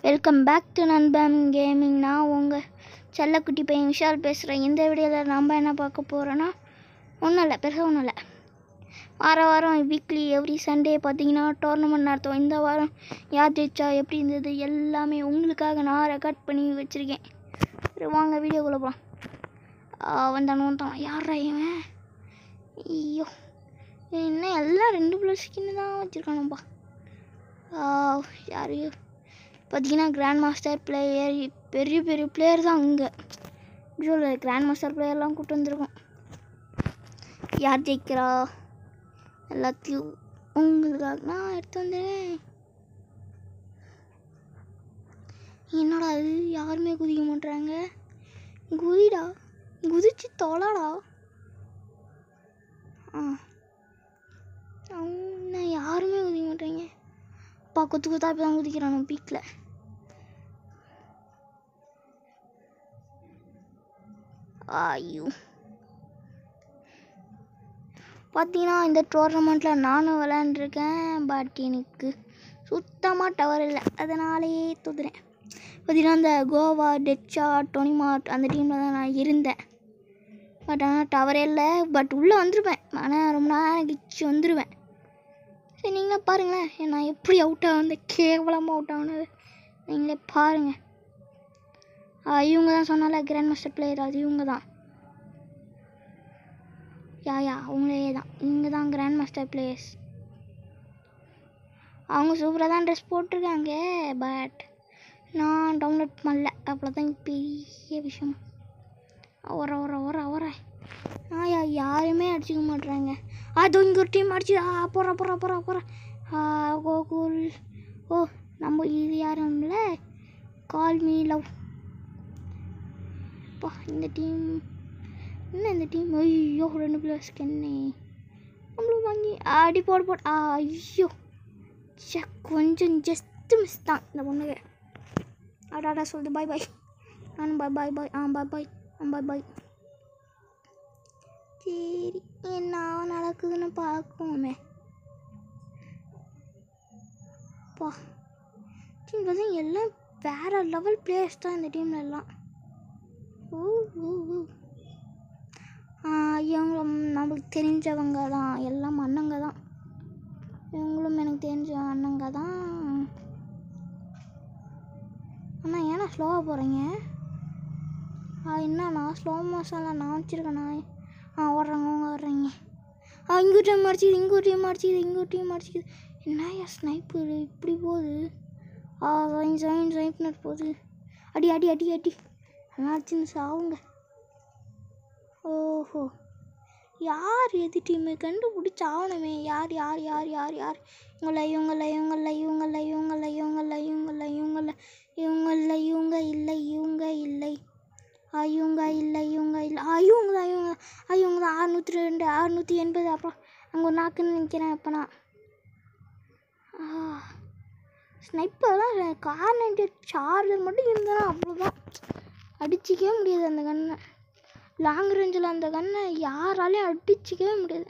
Welcome back to நண்பன் gaming. நான் உங்கள் செல்லக்குட்டி பையன் விஷால் பேசுகிறேன். இந்த வீடியோவில் நம்ம என்ன பார்க்க போகிறோன்னா, ஒன்றும் இல்லை, பெருசாக ஒன்றும் இல்லை. வாரம் வீக்லி எவ்ரி சண்டே பார்த்தீங்கன்னா டோர்னமெண்ட் நடத்துவோம். இந்த வாரம் யார் ஜெயிச்சா, எப்படி இருந்தது எல்லாமே உங்களுக்காக நான் ரெக்கார்ட் பண்ணி வச்சுருக்கேன். வாங்க வீடியோக்குள்ளே போகலாம். வந்தான் யாரா இவன்? ஐயோ, என்ன எல்லாம் 2 ஸ்கின்னு தான் வச்சுருக்கானுப்பா. யார் பார்த்தீங்கன்னா கிராண்ட் மாஸ்டர் பிளேயர், பெரிய பிளேயர் தான். இங்கே சொல்ல கிராண்ட் மாஸ்டர் பிளேயர்லாம் கூப்பிட்டு வந்திருக்கோம். யார் ஜெயிக்கிறா எல்லாத்தையும் உங்களுக்காக நான் எடுத்து வந்துடுறேன். என்னடா அது, யாருமே குதிக்க மாட்டுறாங்க. குதிடா, குதிச்சு தொலைடா. யாருமே குதிக்க மாட்டேங்க. அப்பா குத்தா இப்போ தான் குதிக்கிறானு பீக்கில். ஐயோ, பார்த்தீங்கன்னா இந்த டோர்னமெண்ட்டில் நானும் விளையாண்டுருக்கேன். பட் எனக்கு சுத்தமாக டவர் இல்லை, அதனாலேயே தோத்துறேன். பார்த்தீங்கன்னா இந்த கோவா, டெச்சா, டொனிமார்ட் அந்த டீமில் தான் நான் இருந்தேன். பட் ஆனால் டவரே இல்லை. பட் உள்ளே வந்துருப்பேன், ஆனால் ரொம்ப நேரம் கிச்சு வந்துடுவேன். சரி, நீங்களே பாருங்களேன் நான் எப்படி அவுட் ஆகுது, கேவலமாக அவுட் ஆகுனது நீங்களே பாருங்கள். இவங்க தான் சொன்னால கிராண்ட் மாஸ்டர் பிளேயர், அது இவங்க தான். அவங்களே தான், இவங்க தான் கிராண்ட் மாஸ்டர் பிளேயர்ஸ். அவங்க சூப்பராக தான் ட்ரெஸ் போட்டிருக்காங்க. பட் நான் டவுன்லோட் பண்ணல, அவ்வளோதான் பெரிய விஷயம். வர யாருமே அடிச்சிக்க மாட்டுறாங்க. அது இங்கே ஒரு டீம் அடிச்சு போகிறா. கோகுல், ஓ நம்ம இது யாரும் இல்லை, கால் மீ லவ். அப்பா இந்த டீம் என்ன, இந்த டீம் ஐயோ 2 ஸ்கின்னு நம்மளும் வாங்கி அடி போடு. ஐயோ கொஞ்சம் ஜஸ்ட் மிஸ் தான் இந்த பொண்ணுக்கு. அடாடா சொல்லுது பாய் பாய். நானும் பாய் பாய். சரி, என்ன நடக்குதுன்னு பார்க்குவோமே. பா டீம் பார்த்தீங்கன்னா எல்லாம் வேறு லெவல் பிளேயர்ஸ் தான் இந்த டீம்ல எல்லாம். இவங்களும் நம்மளுக்கு தெரிஞ்சவங்க தான், எல்லாம் அண்ணங்க தான். இவங்களும் எனக்கு தெரிஞ்ச அண்ணங்க தான். அண்ணா ஏன்னா ஸ்லோவாக போகிறீங்க? என்னண்ணா ஸ்லோ மோஷனில் நான் வச்சுருக்கேண்ணா. ஓடுறாங்க, அவங்க வர்றீங்க. இங்கே ஒரு டீம் அடிச்சிக்குது. என்ன ஸ்னைப்பு இப்படி போகுது? ஸ்னைப்னர் போகுது. அடி அதெல்லாம் சின்ன சாவுங்க. ஓஹோ, யார் எது டீமு கண்டுபிடிச்சி ஆகணுமே. யார் இவங்கள இவங்க தான் 602 680. அப்புறம் அங்கே ஒரு நாக்குன்னு நினைக்கிறேன். அப்போ நான் ஸ்னைப்பர்லாம் கார் சார்ஜர் மட்டும் இருந்தாலும் அவ்வளோதான், அடிச்சிக்கவே முடியாது அந்த கண்ணை. லாங் ரேஞ்சில் அந்த கண்ணை யாராலையும் அடிச்சிக்கவே முடியாது.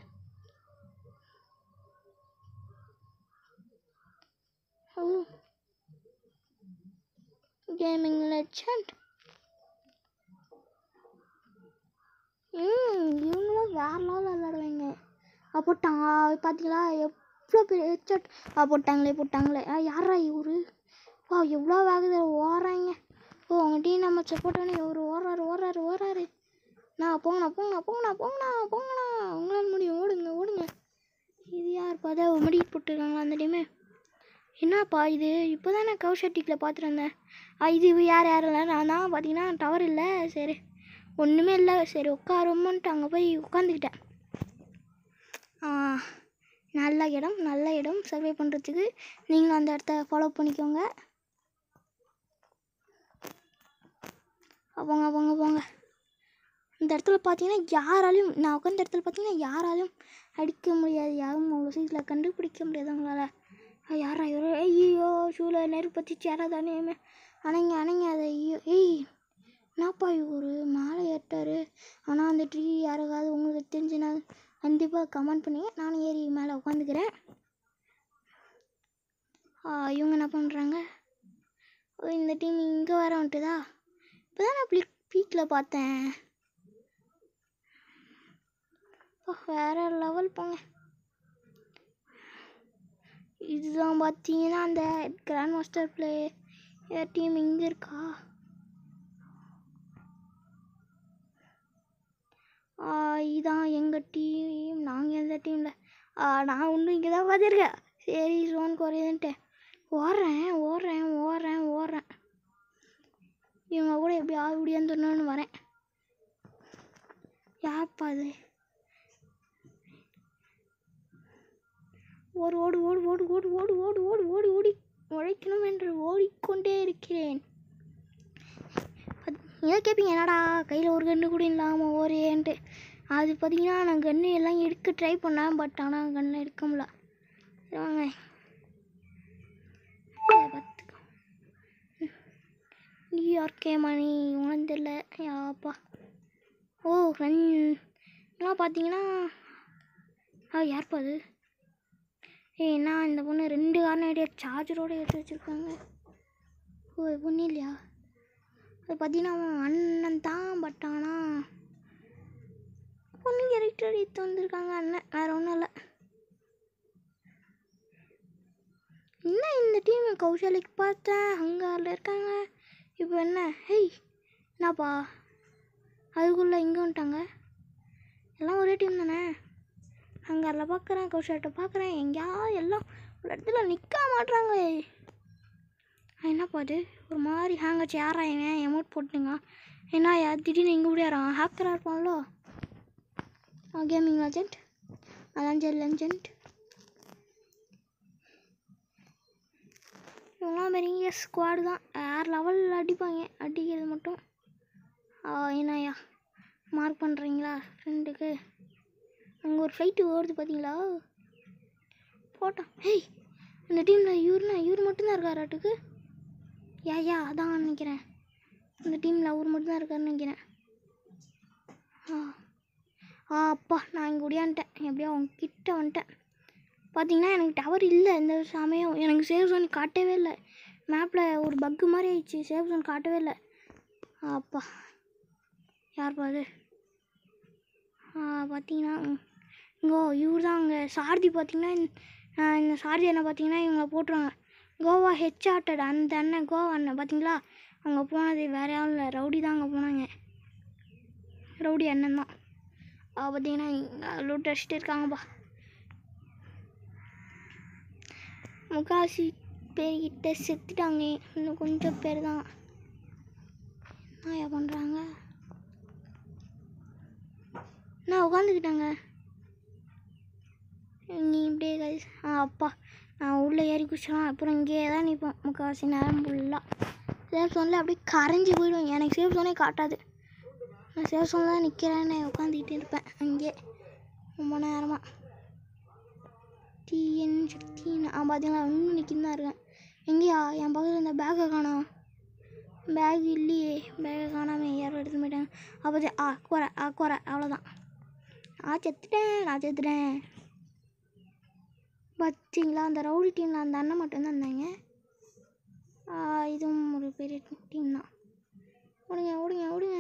Gaming legend. இவங்களும் வேறு லெவலில் விளையாடுவாங்க. போட்டாங்க பார்த்தீங்களா, எவ்வளோ பெரிய ஹெட்ஷாட். போட்டாங்களே. யாரா இவரு? எவ்வளோ வேகுது ஓடுறாங்க. அவங்க டீம் நம்ம சப்போர்ட் பண்ணி இவர் ஓடுறாரு. நான் போங்கண்ணா. உங்களால் முடியும், ஓடுங்க. இது யார் பார்த்தா முடிக்கிட்டு போட்டுருக்காங்களா அந்த டீமு? என்னப்பா இது, இப்போ தான் நான் கவுஷட்டிக்கில் பார்த்துட்டு வந்தேன். இது யார் இல்லை, நான் தான். பார்த்தீங்கன்னா டவர் இல்லை. சரி, ஒன்றுமே இல்லை. சரி உட்காருமோன்ட்டு அங்கே போய் உட்காந்துக்கிட்டேன். நல்ல இடம் சர்வே பண்ணுறதுக்கு. நீங்களும் அந்த இடத்த ஃபாலோ பண்ணிக்கோங்க. போங்க. இந்த இடத்துல பார்த்தீங்கன்னா யாராலையும், நான் உட்காந்த இடத்துல பார்த்தீங்கன்னா யாராலையும் அடிக்க முடியாது. யாரும் அவ்வளோ சீக்கிரம் கண்டுபிடிக்க முடியாது அவங்களால. யாரா இவரு? ஐயோ ஷூவில் நெருப்பு பற்றிச்சு. யாராதானே அணைங்க அதை. ஐயோ என்னப்பா இவரு மேலே ஏற்றாரு. ஆனால் அந்த ட்ரீ யாருக்காவது உங்களுக்கு தெரிஞ்சுன்னா கண்டிப்பாக கமெண்ட் பண்ணுங்க, நானும் ஏறி மேலே உட்காந்துக்கிறேன். இவங்க என்ன பண்ணுறாங்க? இந்த டீம் இங்கே வேற வந்துட்டுதா. இப்போ தான் நான் பீக்கில் பார்த்தேன். வேறு லெவல் போங்க. இதுதான் பார்த்தீங்கன்னா அந்த கிராண்ட் மாஸ்டர் பிளே டீம் இங்கே இருக்கா? இதான் எங்கள் டீம். நாங்கள் எந்த டீமில் நான் ஒன்றும் இங்கே தான் பார்த்துருக்கேன். சரி லோன் குறையுதுன்ட்டு ஓடுறேன். இவங்க கூட எப்படி ஆடியான்னு சொன்னு வரேன். யாப்பா அது? ஓடு ஓடு ஓடு ஓடு ஓடு ஓடு ஓடு ஓடு ஓடி ஓடி உழைக்கணும் என்று ஓடிக்கொண்டே இருக்கிறேன். ஏன் கேட்பீங்க, என்னடா கையில் ஒரு கன்று கூட இல்லாமல் ஓரேன்ட்டு. அது பார்த்தீங்கன்னா நான் கன்று எல்லாம் எடுக்க ட்ரை பண்ணேன். பட் ஆனால் கன்று எடுக்க முடியல. வாங்க பார்த்துக்கோ. நியூயார்க்கே மணி ஒன்றும் தெரியல யாப்பா. ஓ எல்லாம் பார்த்தீங்கன்னா யார்ப்பா அது? ஏன்னா இந்த பொண்ணு 2 கார்னேடியா சார்ஜரோடு எடுத்து வச்சுருக்காங்க. ஓ பொண்ணு இல்லையா? அது பார்த்தீங்கன்னா அவன் அண்ணன் தான். பட் ஆனால் பொண்ணு கேரக்டர் எடுத்து வந்திருக்காங்க அண்ணன், வேறு ஒன்றும் இல்லை. இன்னும் இந்த டீம் கௌஷாலிக்கு பார்த்தேன் ஹங்காரில் இருக்காங்க. இப்போ என்ன? ஹேய் என்னப்பா அதுக்குள்ளே இங்கே வந்துட்டாங்க. எல்லாம் ஒரே டீம் தானே. ஹங்காரில் பார்க்குறேன், கௌஷாலிட்ட பார்க்குறேன், எங்கேயாவது எல்லாம் ஒரு இடத்துல நிற்க மாட்டுறாங்களே. என்னப்பா அது ஒரு மாதிரி ஹேங்காச்சு? யாரா இவன் எமௌண்ட் போட்டுங்க? ஏன்னா திடீர்னு இங்கே விடையாறான். ஹேக்கராக இருப்பாங்களோ? Gaming legend, legend. இவங்களாம் பெரிய ஸ்குவாடு தான். வேறு லெவலில் அடிப்பாங்க. அடிக்கிறது மட்டும் என்னையா மார்க் பண்ணுறீங்களா ஃப்ரெண்டுக்கு? அங்கே ஒரு ஃப்ளைட்டு ஓடுது பார்த்தீங்களா? போட்டோம். ஹேய் இந்த டீமில் இவர் மட்டும்தான் இருக்காராட்டுக்கு. யா அதான் நினைக்கிறேன். இந்த டீமில் அவர் மட்டும்தான் இருக்காருன்னு நினைக்கிறேன். அப்பா நான் இங்கே ஒடியான்ட்டேன். எப்படியோ அவங்க கிட்ட வந்துட்டேன். பார்த்தீங்கன்னா எனக்கு டவர் இல்லை இந்த சமயம். எனக்கு சேவ் ஜோன் காட்டவே இல்லை. மேப்பில் ஒரு பக்கு மாதிரி ஆயிடுச்சு. சேவ் ஜோன் காட்டவே இல்லை. அப்பா யார்ப்பா அது? பார்த்தீங்கன்னா இவர் தான் அங்கே சாரதி. பார்த்தீங்கன்னா இந்த சாரதி அண்ணன் பார்த்தீங்கன்னா இவங்களை போட்டுருவாங்க. கோவா ஹெச்ஆர்டட் அந்த அண்ணன், கோவா அண்ணன் பார்த்தீங்களா? அங்கே போனது வேறு யாரும் இல்லை, ரவுடி தான் அங்கே போனாங்க. ரவுடி அண்ணன் தான். பார்த்தீங்கன்னா லூட் அடிச்சுட்டு இருக்காங்கப்பா. முக்காசி பேர்கிட்ட செத்துட்டாங்க. இன்னும் கொஞ்சம் பேர் தான் என்ன பண்ணுறாங்க. நான் உட்காந்துக்கிட்டாங்க. நீ இப்படியே அப்பா நான் உள்ளே ஏறி குடிச்சலாம். அப்புறம் இங்கேயே தான் நிற்போம் முக்கால்வாசி நேரம் ஃபுல்லாக. சேஃப் ஜோனில் அப்படியே கரைஞ்சி போயிடுவேன். எனக்கு சேஃப் ஜோனே காட்டாது. நான் சேஃப் ஜோனில் தான் நிற்கிறேன்னு உட்காந்துக்கிட்டு இருப்பேன் அங்கேயே ரொம்ப நேரமாக. பார்த்தீங்களா இன்னும் நிற்கின்னு தான் இருக்கேன். எங்கேயா என் பக்கத்தில் இந்த பேக்கை காணோம். பேக் இல்லையே, பேக்கை காணாமல் யாரும் எடுத்து போயிட்டாங்க. அப்போ குறை அவ்வளோதான். நான் செத்துட்டேன். பார்த்தீங்களா அந்த ரவுடி டீமில் அந்த அண்ணன் மட்டும்தான் இருந்தாங்க. இதுவும் ஒரு பெரிய டீம் தான். ஓடுங்க.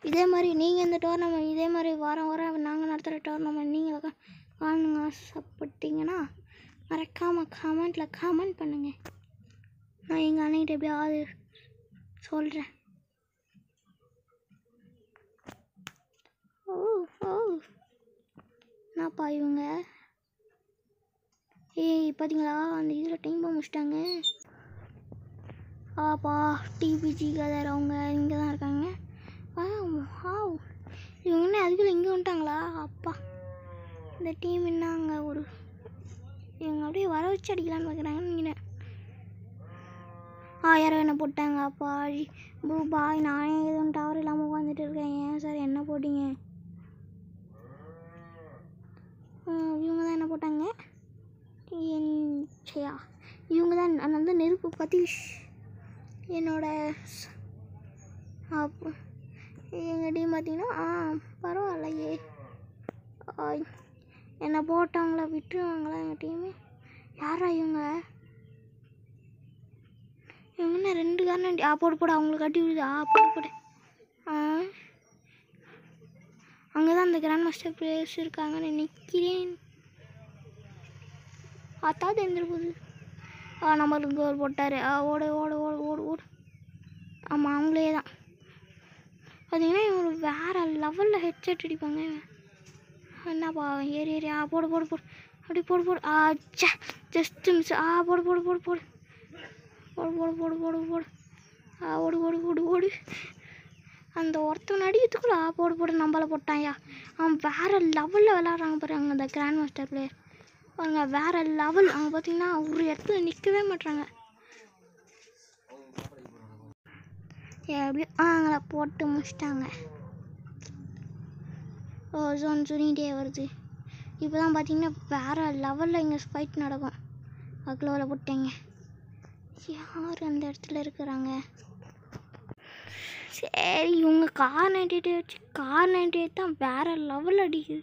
இதே மாதிரி நீங்கள் இந்த டோர்னமெண்ட் இதே மாதிரி வாரம் நாங்கள் நடத்துகிற டோர்னமெண்ட் நீங்கள் காணுங்க ஆசைப்பட்டீங்கன்னா மறக்காமல் கமெண்ட் பண்ணுங்கள். நான் எங்கள் அண்ணன்கிட்ட எப்படியாவது சொல்கிறேன். என்னப்பா இவங்க? பார்த்தீங்களா அந்த இதில் டைம் முடிச்சிட்டாங்க. டிபிஜி கதர் அவங்க இங்கே தான் இருக்காங்க. இவங்க என்ன அதுக்குள்ளே இங்கே வந்துட்டாங்களா? அப்பா இந்த டீம் என்ன அங்கே இவங்க அப்படியே வர வச்சு அடிக்கலான்னு பார்க்குறாங்கன்னு நினைக்கிறேன். யாரோ என்ன போட்டாங்க. அப்பா பாய் நானே எதுவும் டவர் இல்லாமல் உட்காந்துட்டு இருக்கேன். ஏன் சார் என்ன போட்டிங்க? இவங்க தான் என்ன போட்டாங்க. இவங்க தான் நான் வந்து நெருப்பு பற்றி என்னோட எங்கள் டீம் பார்த்தீங்கன்னா பரவாயில்லையே என்ன போட்டாங்களா விட்டுருவாங்களா எங்கள் டீமு? யாரா இவங்க? என்ன 2 காரணம் போடு போடு அவங்களுக்கு கட்டி விடுது போடு போடு அங்கே தான் அந்த கிராண்ட் மாஸ்டர் பிளேயர்ஸ் இருக்காங்கன்னு நினைக்கிறேன். அத்தாவது எழுந்திருப்போது நம்மளுக்கு கோல் போட்டார். ஓடு ஓடு ஓடு ஓடு ஓடு. ஆமாம் அவங்களே தான் பார்த்தீங்கன்னா இவங்க வேறு லெவலில் ஹெட்செட் அடிப்பாங்க. என்னப்பா ஏறி ஏறி போடு போடு போடு அப்படி போடு போடு சே ஜஸ்ட் மிஸ் போடு போடு போடு போடு போடு போடு போடு போடு போடு ஓடு ஓடு ஓடு ஓடு. அந்த ஒருத்தவன் அடிக்கிறதுக்குள்ள போடு போடு நம்மளை போட்டான்யா. அவன் வேறு லெவலில் விளாட்றாங்க பாருங்க அந்த கிராண்ட் மாஸ்டர் பிளேயர் பாருங்க வேறு லெவல். அவங்க பார்த்தீங்கன்னா ஒரு இடத்துல நிற்கவே மாட்டாங்க. எப்படியும் அவங்கள போட்டு முடிச்சிட்டாங்க. ஜோன் சுனிகிட்டே வருது. இப்போ தான் பார்த்தீங்கன்னா வேறு லெவலில் இங்கே ஃபைட் நடக்கும். அக்ளோவில் போட்டேங்க. யார் அந்த இடத்துல இருக்கிறாங்க? சரி இவங்க கார் 98 வச்சு கார் 98 தான் வேறு லெவல் அடிக்குது.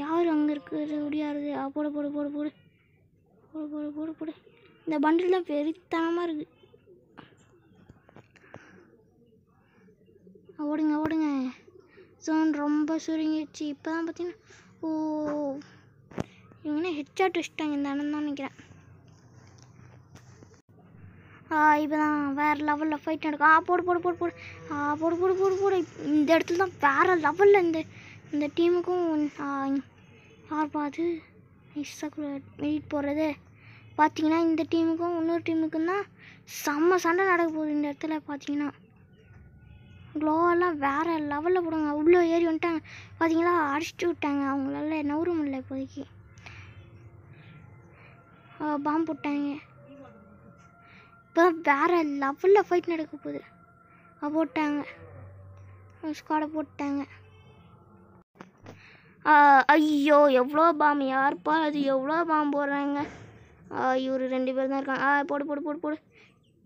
யார் அங்கே இருக்கிறது முடியாது. போடு போடு போடு போடு போடு போடு போடு போடு. இந்த பண்டில் தான் வெறித்தனமாக இருக்குது. ஓடுங்க ஓடுங்க. ஜோன் ரொம்ப சுருங்கிடுச்சு. இப்போ தான் பார்த்தீங்கன்னா இவங்கன்னா ஹெட்ஷாட் வச்சுட்டாங்க இந்த அண்ணன் தான் நினைக்கிறேன். இப்போ தான் வேறு லெவலில் ஃபைட் நடக்கும். போடு போடு போடு போடு போடு போடு போடு போடு. இந்த இடத்துல தான் வேறு லெவலில் இந்த டீமுக்கும் யார் பார்த்து எடிட் போடுறது பார்த்தீங்கன்னா இந்த டீமுக்கும் இன்னொரு டீமுக்கும் தான் செம்ம சண்டை நடக்க போகுது. இந்த இடத்துல பார்த்தீங்கன்னா க்ளோவெல்லாம் வேறு லெவலில் போடுவாங்க. உள்ளே ஏறி வந்துட்டாங்க பார்த்தீங்களா அடிச்சுட்டு விட்டாங்க. அவங்களால நவுற முடியல இப்போதைக்கு. பாம்பு போட்டாங்க. இப்போ வேறு லெவலில் ஃபைட் நடக்க போகுது. போட்டாங்க ஸ்குவாடை போட்டாங்க. ஐயோ எவ்வளோ பாம்பு யாருப்பா அது எவ்வளோ பாம்பு போடுறாங்க. இவர் 2 பேர் தான் இருக்காங்க. போடு போடு போடு போடு.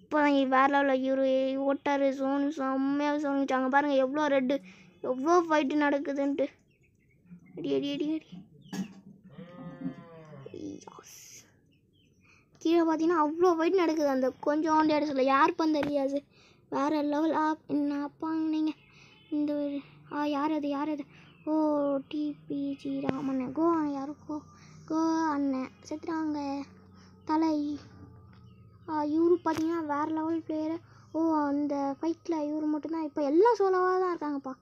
இப்போ தான் வேறு லெவலில் இவர் ஓட்டார். ஜோன் செம்மையாக சொல்லிட்டாங்க பாருங்கள் எவ்வளோ ரெட்டு எவ்வளோ ஃபைட்டு நடக்குதுன்ட்டு. அடி அடி அடி அடி. கீழே பார்த்தீங்கன்னா அவ்வளோ ஃபைட் நடக்குது. அந்த கொஞ்சோண்டு இடத்துல யார் பந்த ரியாஸ் வேறு லெவல். என்ன அப்பாங்க இந்த யார் அது யார் அது டிபிஜி ராமன் கோ யாருக்கோ கோ அண்ணன் செத்துறாங்க தலை. இவரு பார்த்தீங்கன்னா வேறு லெவல் பிளேயரு. அந்த ஃபைட்டில் இவர் மட்டும்தான் இப்போ எல்லாம் சோலோவாக தான் இருக்காங்கப்பா.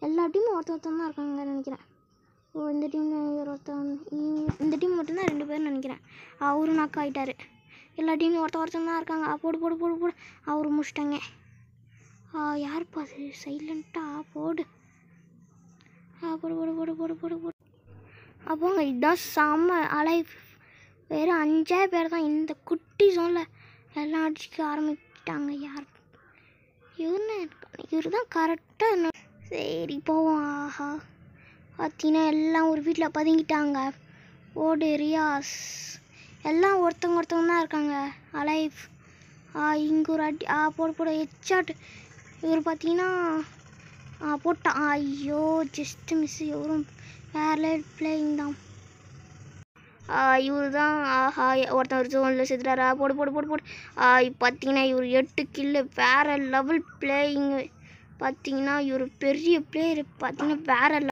எல்லா டீமும் ஒருத்தன் தான் இருக்காங்கன்னு நினைக்கிறேன். இந்த டீமில் ஒருத்தன் இந்த டீம் மட்டும்தான் 2 பேர்னு நினைக்கிறேன். அவரும் நாக் ஆகிட்டார். எல்லா டீமும் ஒருத்தன் தான் இருக்காங்க. போடு போடு போடு போடு அவர் முடிச்சிட்டாங்க. யாருப்பா அது சைலண்ட்டாக போடு போடு போடு போடு போடு போடு போடு. அப்போங்க இதுதான் செம்ம அலைவ். வெறும் 5 பேர் தான் இந்த குட்டி ஜோனில் எல்லாம் அடிச்சுக்க ஆரம்பிக்கிட்டாங்க. யார் இவர் தான் கரெக்டாக. சரி போவோம். பார்த்தீங்கன்னா எல்லாம் ஒரு வீட்டில் பதுங்கிட்டாங்க. ஓடு ரியாஸ் எல்லாம் ஒருத்தவங்க தான் இருக்காங்க அலைவ். இங்கே ஒரு அடி போடு போடு ஹெட்ஷாட். இவர் பார்த்தீங்கன்னா போட்டான். ஐயோ ஜஸ்ட் மிஸ். இவரும் வேறு பிளேயிங் தான். இவர் தான் ஒருத்தர் ஜோனில் செத்துறாரா. போடு போடு போடு போடு. பார்த்தீங்கன்னா இவர் 8 கில்லு வேறு லெவல் பிளேயிங்கு. பார்த்தீங்கன்னா இவர் பெரிய பிளேயர் பார்த்தீங்கன்னா வேறு லெவல்.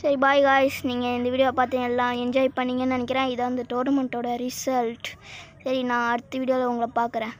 சரி பாய் காய்ஸ், நீங்கள் இந்த வீடியோ பார்த்து எல்லாம் என்ஜாய் பண்ணிங்கன்னு நினைக்கிறேன். இதான் அந்த டோர்னமெண்ட்டோட ரிசல்ட். சரி நான் அடுத்த வீடியோவில் உங்களை பார்க்குறேன்.